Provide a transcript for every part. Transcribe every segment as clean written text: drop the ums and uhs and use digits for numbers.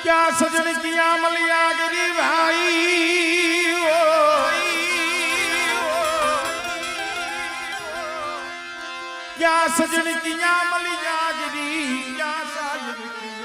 क्या सजन किया मलिया गरी भाई क्या सजन किया मलिया गरी क्या साजन किया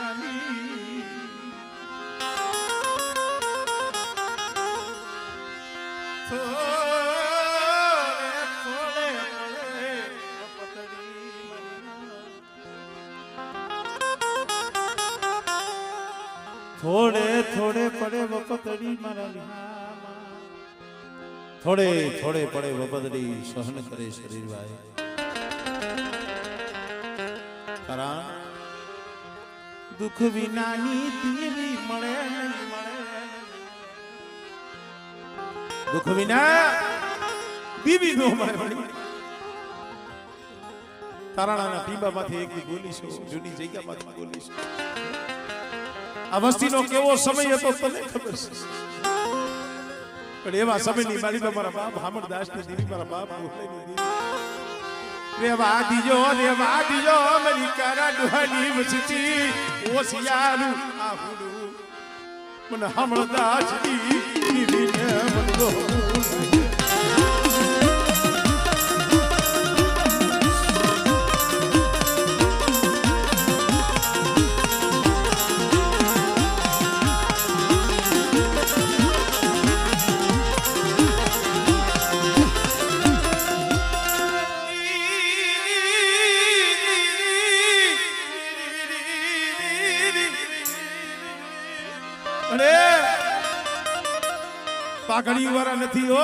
थोड़े थोड़े पड़े वपतड़ी मारा थोड़े थोड़े पड़े वपतड़ी सहन करे शरीर भाई कारण दुख विनानी तीरी मळे नहीं मळे दुख विना बीबी नो मळे मळे તારાણાના ટીંબામાંથી એક બોલી છો જૂની જગ્યામાંથી બોલી છો આ વસ્તીનો કેવો સમય હતો તને ખબર છે પણ એવા સમયની મારી મારા બાપ હામરદાસની દીવી મારા બાપ બોલે રેવા દીજો મારી કારા ડુહાની મસ્તી ઓસિયારું આહુડું મને હામરદાસની દીવીને મનગો પાઘડી વાળા નથી હો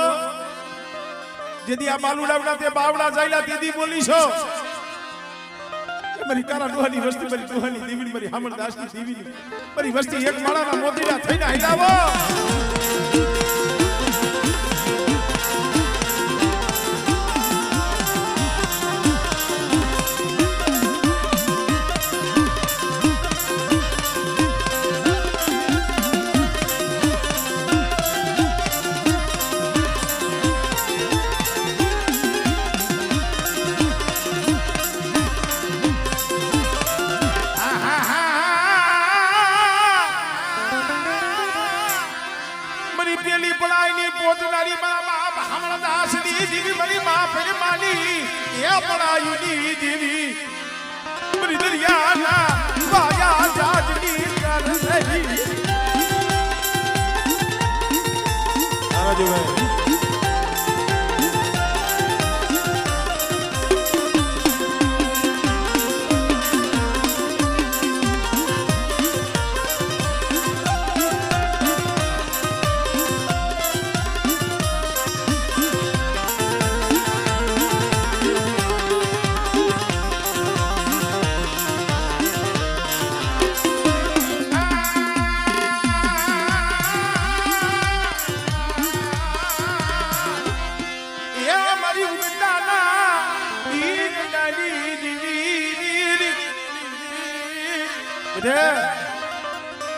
જેદી આ બાલુડાવડા તે બાવડા જાયલા તેદી બોલી છો મારી કારા ડોહાની વસ્તી મારી ડોહાની દેવીની મારી હામરદાસની દેવીની મારી વસ્તી એક માળાના મોતીડા થઈને હિલાવો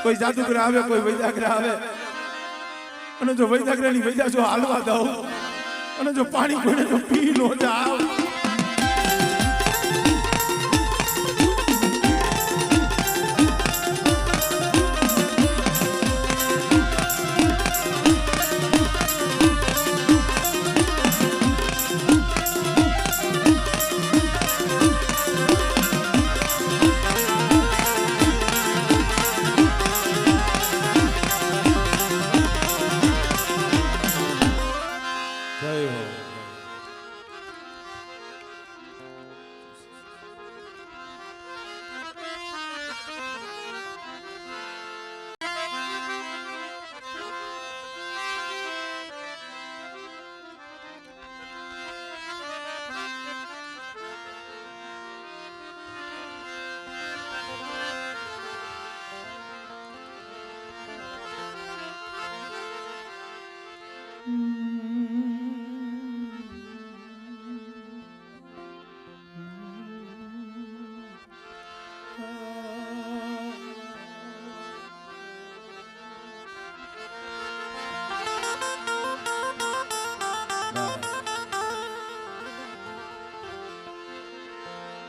कोई जादूगर आवे कोई वैद्यगर आवे અને જો વૈદ્યગરની વૈદ્ય જો હાલવા દઉં અને જો પાણી કોઈને જો પી નો જાવ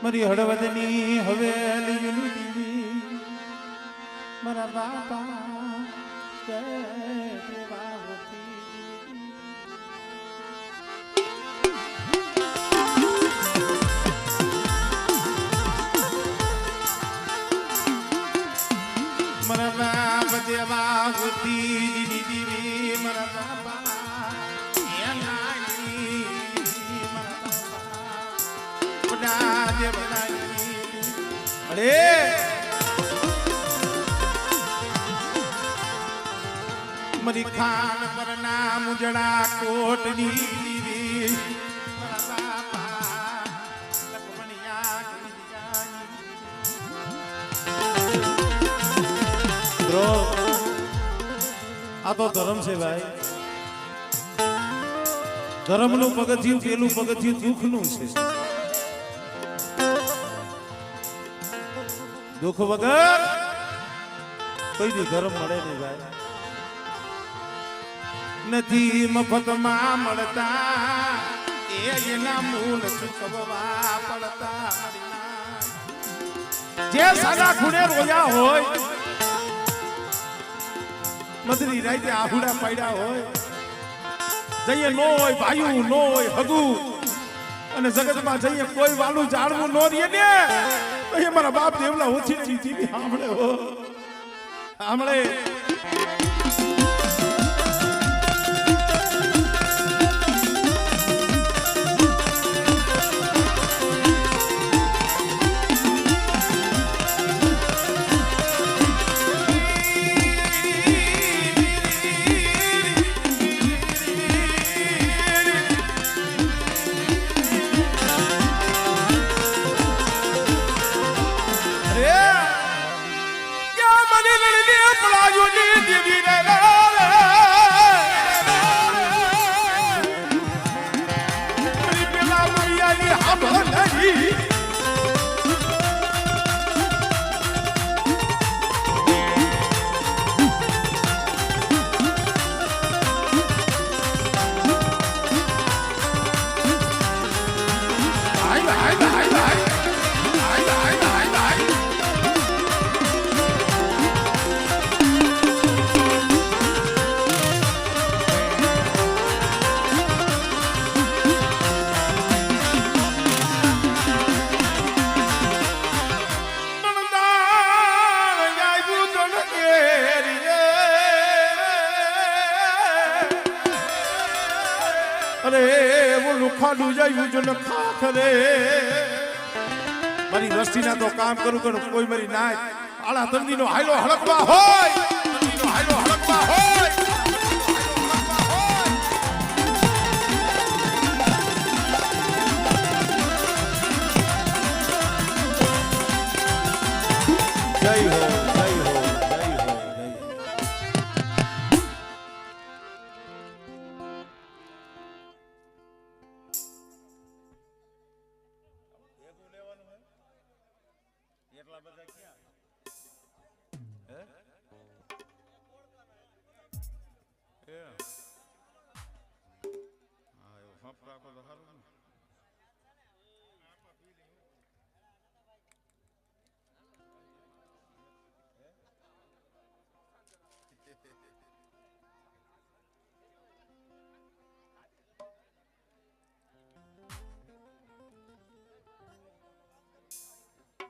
મારી હળવદની હવેલી મારા બાપા જય દેવાવતી મારા બાપ દેવાવતી દીદી મારા બાપા એનાઈ મારા બાપા બડા દેવનાઈ અરે મરી ખાન પર નામ જડા કોટની દીવી મારા બાપા લખમણિયા આ તો ધર્મ છે ભાઈ ધર્મનું પગથિયું પેલું પગથિયું દુઃખનું છે દુઃખ વગર કોઈ દી ધર્મ મળે નહીં ભાઈ નથી મફતમાં મળતા એના મૂળ ચૂકવવા પડતા જે સાદા ખૂણે રોયા હોય મધરી રાતે આહુડા પાડ્યા હોય જઈએ નો હોય ભાઈયું નો હોય હગું અને જગતમાં જઈએ કોઈ વાલું જાણવું નો રહીએ ને તો એ મારા બાપ દેવલા ઓછી ચીથી સાંભળે હો સાંભળે ખાડું જાય જો ને ખાખરે મારી વસ્તીના તો કામ કરું કરું કોઈ મારી નાય આળા તંદીનો હાયલો હળકવા હોય તંદીનો હાયલો હળકવા હોય જય હો જય હો જય હો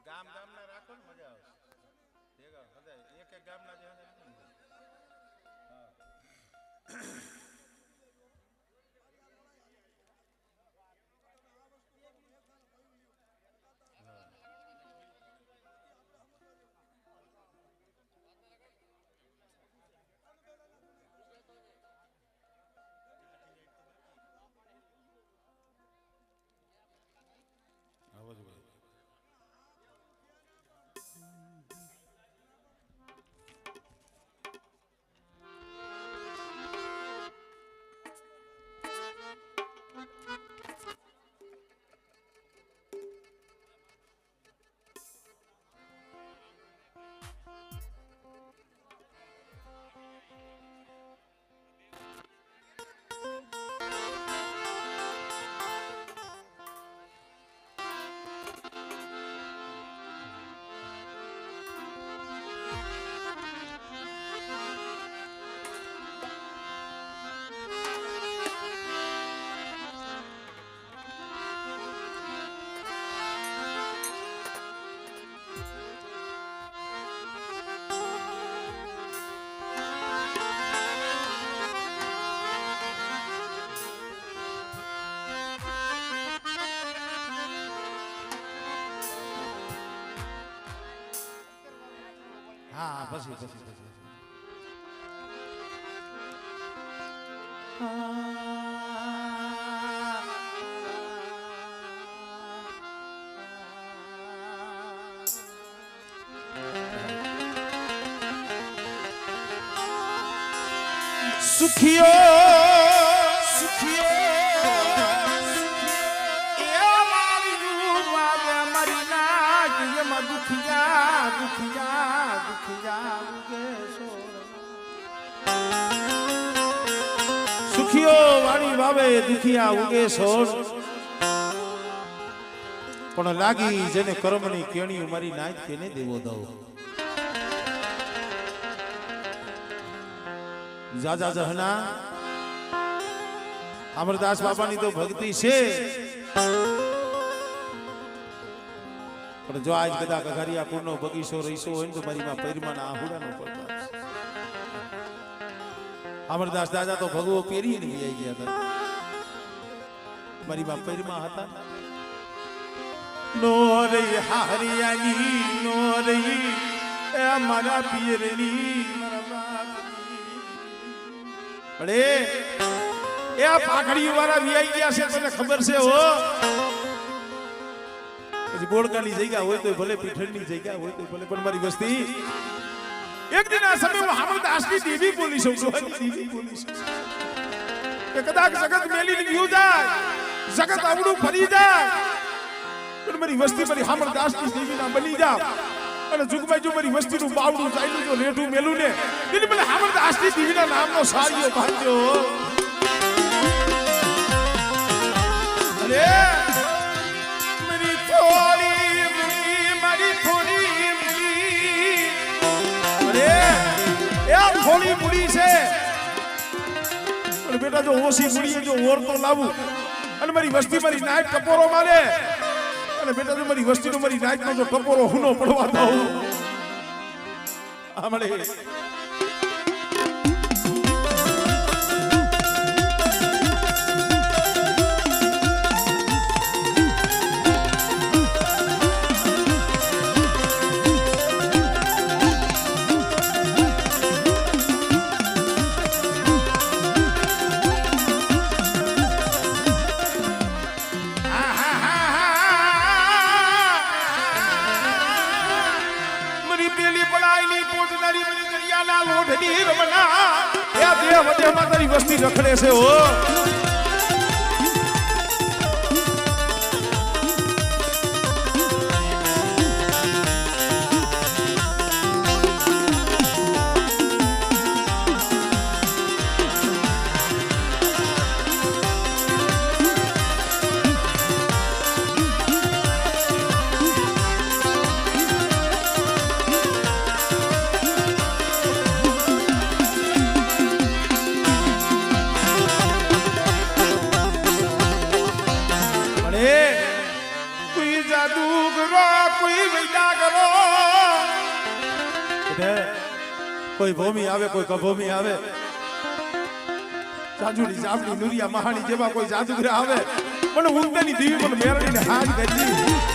ગામ ગામના રાખો ને મજા આવશે એક એક ગામના જે હા પછી પછી પછી સુખિયો સુખિયો વાણી વાવે દુખિયા ઉગે સોળ પણ લાગી જેને કર્મની કેણી મારી નાચ કેને દેવો દઉં જાજા જહના અમરદાસ બાપાની તો ભક્તિ છે પણ જો આજ કદા કઘારિયા કુળનો બગીચો રહીશો હોય ને તો મારી માં પૈરમાના આહુડાનો પડતા અમરદાસ દાદા તો ભગવો પહેરીને આવી ગયા હતા મારી માં પૈરમાં હતા નો રે હારિયાની નો રે એ મારા પિયરની અરે એ આ પાખડી વાળા વિયાઈ ગયા છે તને ખબર છે હો પછી બોળકાની જગ્યા હોય તો ભલે પીઠળની જગ્યા હોય તો ભલે પણ મારી વસ્તી એક દિન આ સમય હું અમરદાસની દેવી બોલી છું દેવી બોલી છું કે કદાચ જગત મેલીને ગયું જાય જગત આવડું ફરી જાય પણ મારી વસ્તી મારી અમરદાસની દેવીના બની જા અને જુગભાઈ જો મારી વસ્તીનું બાવડું ચાલ્યું જો રેઠું મેલું ને એટલે મને અમરદાસની દેવીના નામનો સારીઓ બાંધ્યો અરે મારી થોડી મુડી મારી થોડી મુડી અરે એ થોડી મુડી છે પણ બેટા જો ઓછી મુડીએ જો ઓર તો લાવું અને મારી વસ્તી મારી નાઈટ ટપોરો મારે અને બેટા જો મારી વસ્તીનો મારી નાઈટનો જો ટપોરો હુનો પડવા દઉં આમળે વસ્તી રખડે છે હો કોઈ ભૂમિ આવે કોઈ કભૂમિ આવે જાજુડી જામની નુરિયા મહાણી જેવા કોઈ જાદુગર આવે પણ ઉંદેની દેવી મને મેરડીને હાજ કરી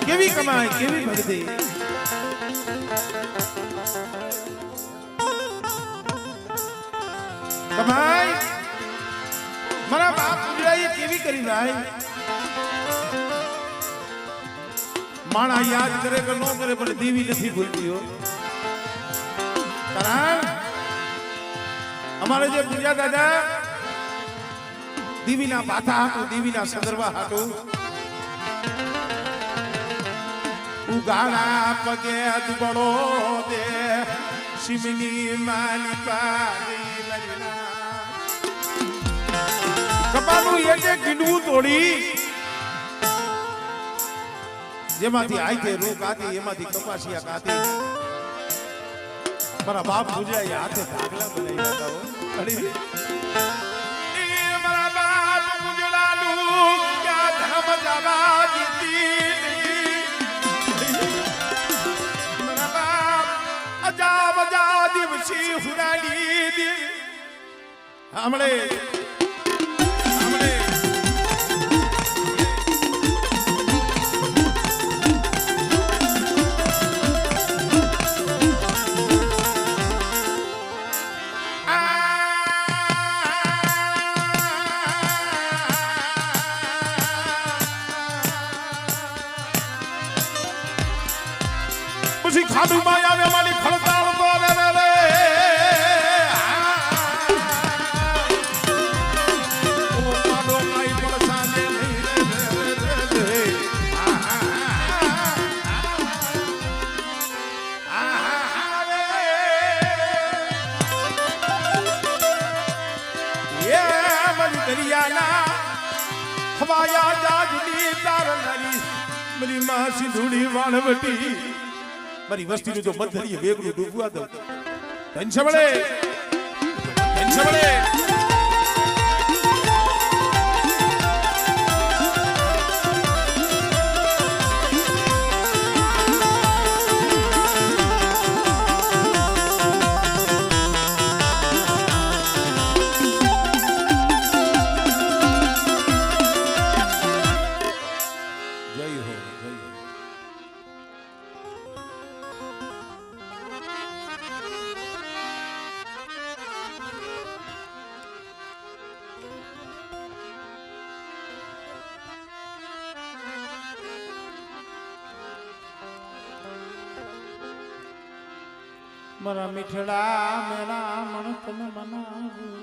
કેવી કમાય કેવી ભક્તિ કમાય મારા બાપ ગુજરાએ કેવી કરી ભાઈ માણા યાદ કરે કે ન કરે પણ દેવી નથી ભૂલતી હો કારણ અમારે જે પૂજા દાદા દીવીના પાથા હાટું દીવીના સંદર્ભા હાટું ઉગાડા પગે દુબળો દે શિવની માલિકા કપાનું એક એક ગીંડવું તોડી જેમાંથી આઈ રૂ કાતી એમાંથી કપાસિયા કાતી મારા બાપ પૂજ્યા હાથે ઢાકલા બનાવી હતા અડી મારા બાપ પૂજલાનું ક્યાં ધર્મ જાવા જીતી મારા બાપ અજા બજા દિવસી હુરાડી દી હમણે પછી ખાડું માં આવે મારી ખડતાળ તો રે રે ઓ પાડો કઈ પડસાને રે એ મારી દરિયાના હવાયા જાજની તાર નરી મારી માં સિંધુડી વાણવટી મારી વસ્તીનું જો મધરીએ વેગનું ડૂબવા દઉં ટેન્શન મળે મારા મીઠડા મેરા મન તને મનાવું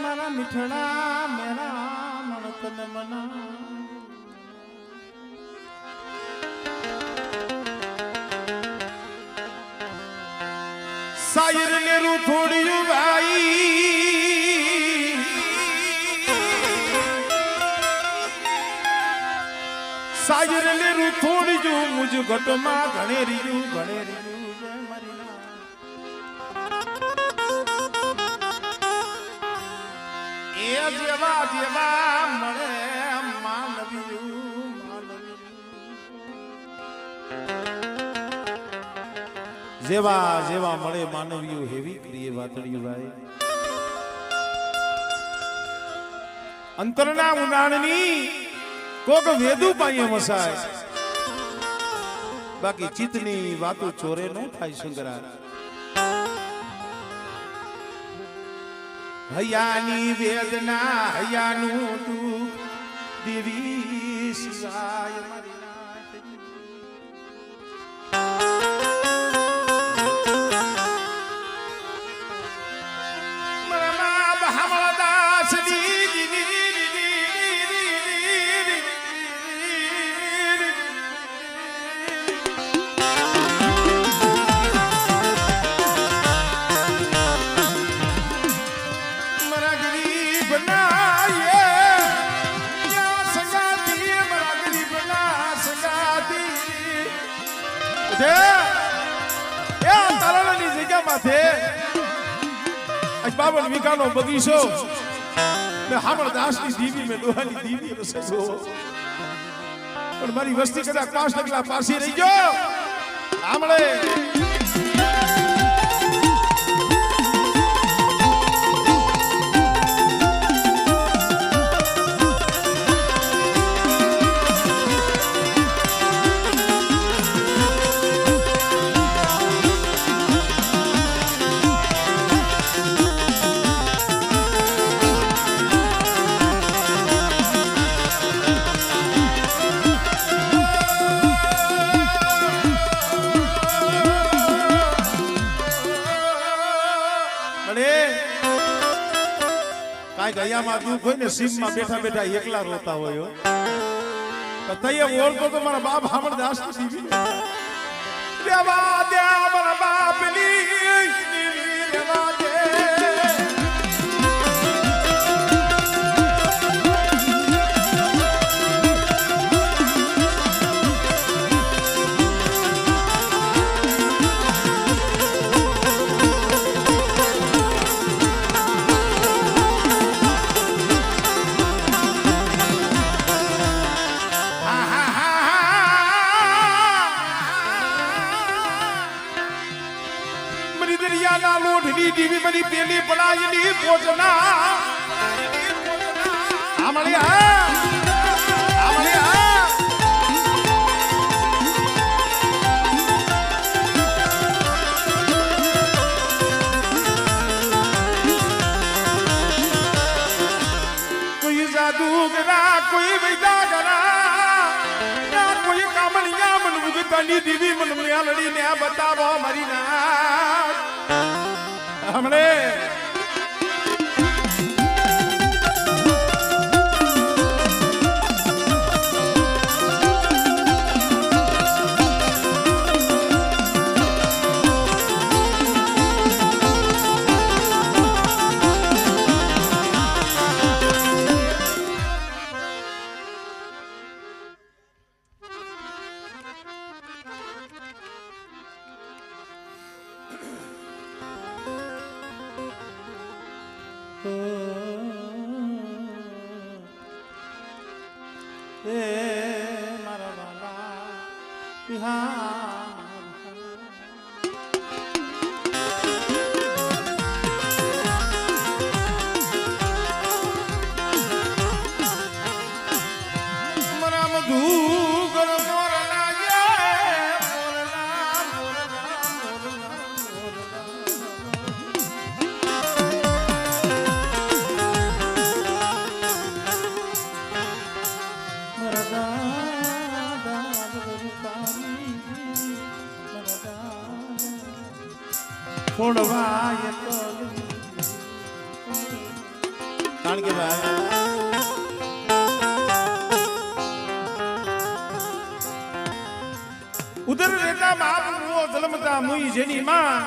મારા મીઠડા મેરા મન તને મનાવું સાયર ને રૂ થોડી ભાઈ સાયર ને રૂ થોડી જો મુજ ઘટમાં ઘણેરીયું જય મરીના એ જેવા મળે માનવીયું જેવા મળે માનવીયું હેવી પ્રિય વાતડિયું ભાઈ અંતરના ઉનાળની કોક વેદુ પાઈએ વસાય બાકી ચિત્તની વાતો ચોરે ન થાય શંકરા હૈયાની વેદના હૈયાનું તું દેવી સિવાય બાબન વિકાનો બગીચો મે હામળદાસની દીવી મે ડોહાની દીવી રસસો પણ મારી વસ્તી કદાચ 5 ટકલા પાસી રહી ગયો હામળે કાંઈક અહીંયામાં દુઃખ હોય ને સીમમાં બેઠા બેઠા એકલા રોતા હોય તો તૈયે ઓળખો તો મારા બાપ હામણ દાસ દીવી દેવા દે મારા બાપની દેવા દે દીવી મની પેલી પડાયની ભોજના આમળિયા કોઈ જાદુગરા કોઈ વૈદાગરા કોઈ કામણિયા મન ઉગતાની દીવી મન મ્યાલડી ને બતાવો મારી ના हमने मारा बाबा છોડવાય તો કારણ કે ભાઈ ઉધર રહેતા બાપ નો જન્મતા મુઈ જેની માં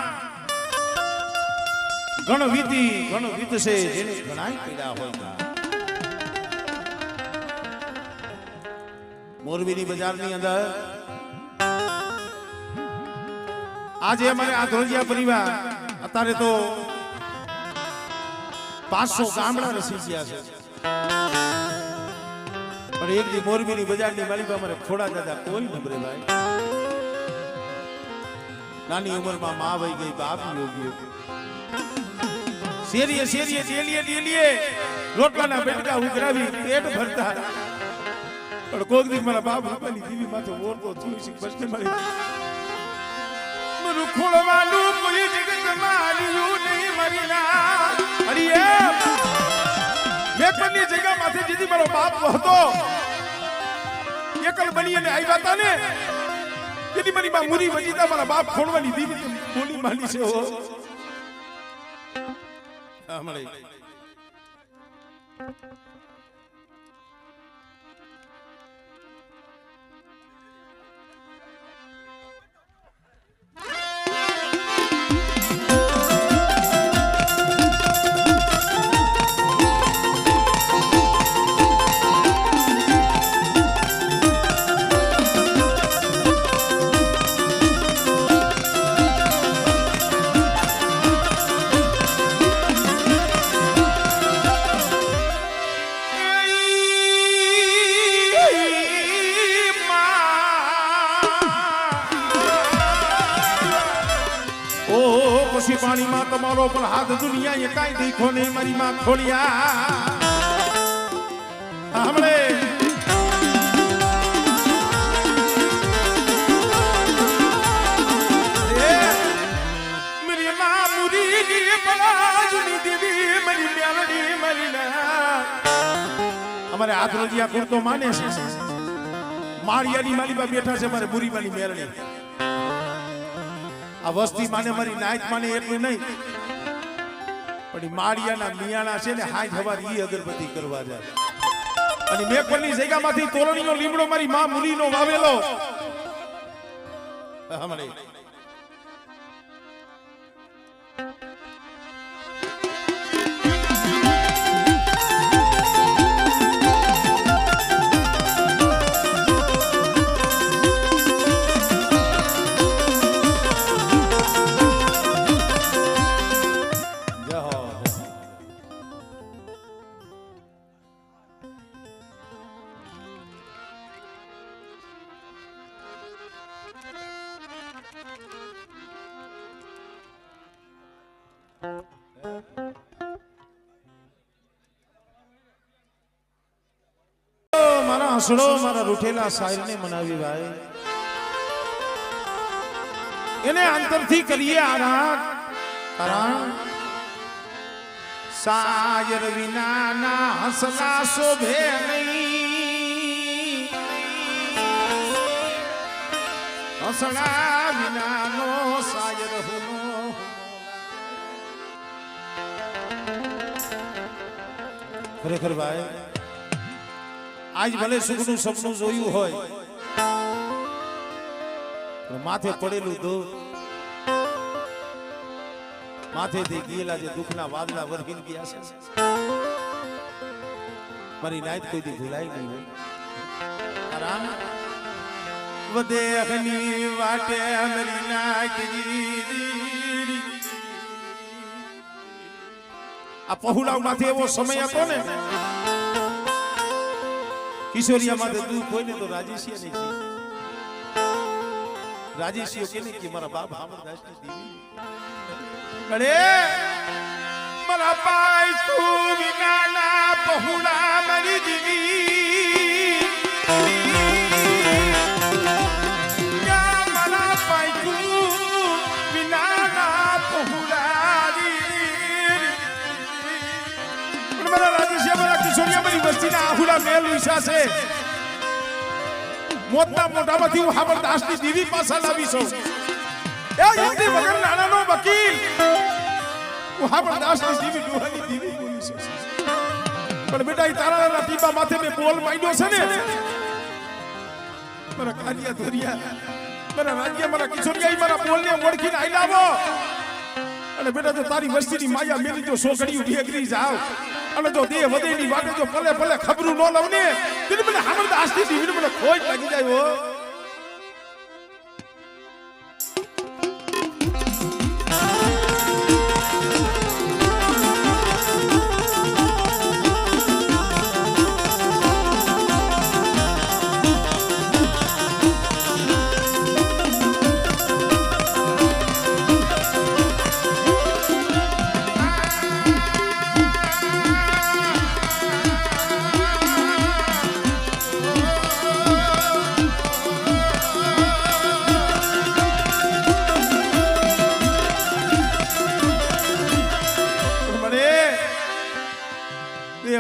ઘણ વીતશે જેની ઘણાય પીડા હોય મોરબીની બજારની અંદર આજે અમારે આ ધોળિયા પરિવાર અત્યારે તો 500 ગામડા રસી ગયા છે પણ એક દી મોરબીની બજારની માલિકા અમારે ખોડા દાદા કોઈ નબરે ભાઈ નાની ઉંમરમાં માં વહી ગઈ બાપ યોગ્ય શેરીએ ડેલીએ રોટલાના બેટકા ઉઘરાવી પેટ ભરતા પણ કોક દી મારા બાપ રૂપાની દીવી માથે ઓરતો થયું છે બસ ને મારી ખોળવાનું કોઈ જગત માર્યું નહીં મરીના અરે મેં કોની જગ્યા માથે જીધી મારો બાપ હતો એકલ બની અને આવ્યા હતા ને તેની મારી માં મુરી વજીતા મારા બાપ ખોળવાની દીવી બોલી માની છે હો હમણે પાણી માં તમારો પણ હાથ દુનિયા એ કાઈ દેખો નહીં મારી માં ખોલિયા હમણે मेरी मां मुरी ની પલાજની દેવી મારી મ્યાલડી મરીના અમારે હાથ રોજિયા કુરતો માને છે માળિયાની માલીબા બેઠા છે મારે બુરી માની મેરણી આ વસ્તી માને મારી નાયત માને એટલું નહીં પણ માળિયાના મિયાણા છે ને હાઈ હવાર ઈ અગરબત્તી કરવા જાય અને મેપલની જગ્યામાંથી તોરણીનો લીમડો મારી માં મુલીનો વાવેલો હમણે મારા હસડો મારા રૂઠેલા શાયરને મનાવી ભાઈ એને અંતરથી કરીએ આરાધ કારણ શાયર વિનાના હસલા શોભે નહીં હસલા વિનાનો શાયર હુનો ખરેખર ભાઈ આજ ભલે સુખનું સપનું જોયું હોય પણ માથે પડેલું દુઃખ માથેથી ગયેલા જે દુઃખના વાદળા વરહીને ગયા છે મારી નાઈત કોઈથી ભૂલાય નહીં હોય કારણ વદેહની વાટે મારી નાઈત આ પહુલાવ માથે એવો સમય હતો ને કિશોરિયા માથે દુઃખ હોય ને તો રાજેશિયા નહીં રાજેશિયો કે નહીં કે મારા બાપ હામરદાસ ની દેવી અરે મારા પાઈ તું વિનાના પહુલા મારી દેવી મારા પાઈ તું વિનાના પહુલા મારા રાજેશિયા મારા કિશોરિયા મારી વસ્તીના આહુડા મેલ વિશા છે મોટના મોઢામાંથી હું હામરદાસની દેવી પાછા લાવી છું એ હિન્દી વગર નાનાનો વકીલ હું હામરદાસની દેવી ડોહાની દેવી બોલી છું પણ બેટા તારા ટીપા માથે મેં બોલ માંડ્યો છે ને મારા કારિયા ધોરિયા મારા રાજ્ય મારા કિશોરિયા મારા બોલને ઓળખીને આઈ લાવો અને બેટા જો તારી વસ્તીની માયા મેલી જો સોકડી ઢેકરી જાવ અને જો દેહ વધેની વાટે જો ભલે ભલે ખબરું ન લઉં ને તેને મને હામરદાસની દેવીને મને ખોજ લાગી જાય હો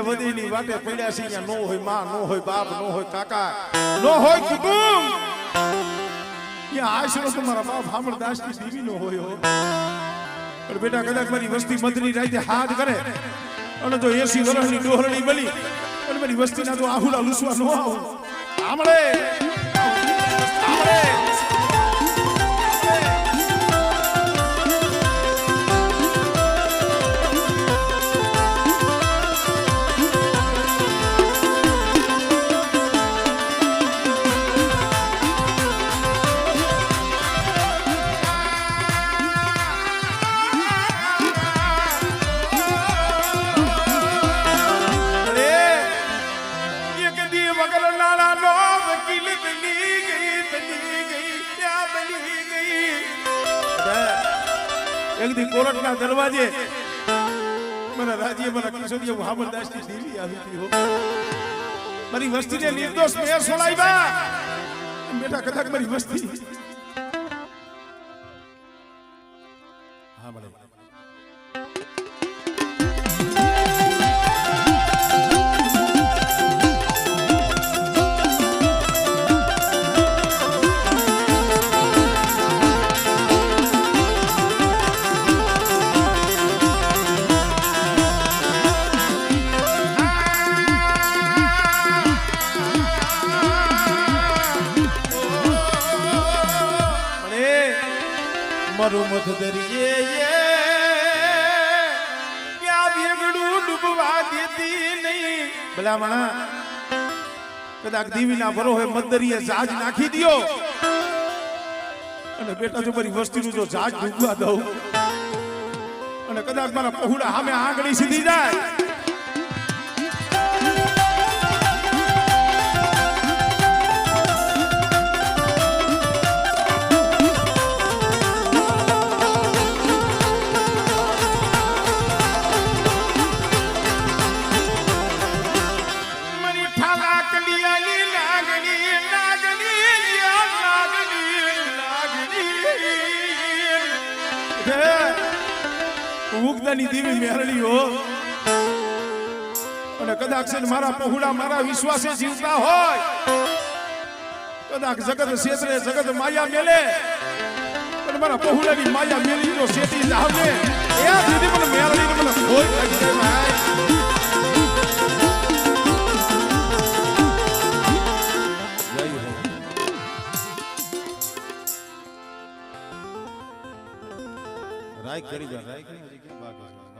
વધેની વાટે પડ્યા છે અહીંયા નો હોય માં નો હોય બાપ નો હોય કાકા નો હોય કુટુંબ અહીંયા આશરો તમારા બાપ હામરદાસની દેવી નો હોય હો પણ બેટા કદાચ મારી વસ્તી મધની રાતે હાથ કરે અને જો 80 વર્ષની ડોહરણી બની અને મારી વસ્તીના તો આહુડા લૂસવા નો આવું આમળે એક દી કોરટના દરવાજે મારા રાજ્ય મારા કિશોરિયા હામરદાસની દેવી આવી હતી હો મારી વસ્તીને નિર્દોષ મેયર છોડાવ્યા બેટા કદાચ મારી વસ્તી હા મળે મારું મધ દરિયે ક્યાં વેગડું ડૂબવા દેતી નહીં ભલામણા કદાચ દીવીના ભરોહે મદદરીએ જહાજ નાખી દ્યો અને બેટા જો મારી વસ્તીનું જો જહાજ ડૂબવા દઉં અને કદાચ મારા પહોળા સામે આંગળી સીધી જાય ઉગદાની દેવી મેરણીઓ અને કદાચ મારા પહોળા મારા વિશ્વાસે જીવતા હોય કદાચ જગત ક્ષેત્રે જગત માયા મેલે અને મારા પહોળાની માયા મેલી જો શેઠી જાવને એ દીદી મને મેરણીને મને કોઈ લાગી જાય ભાઈ રાય કરી જા રાય કરી હજી કેમ બાકી છે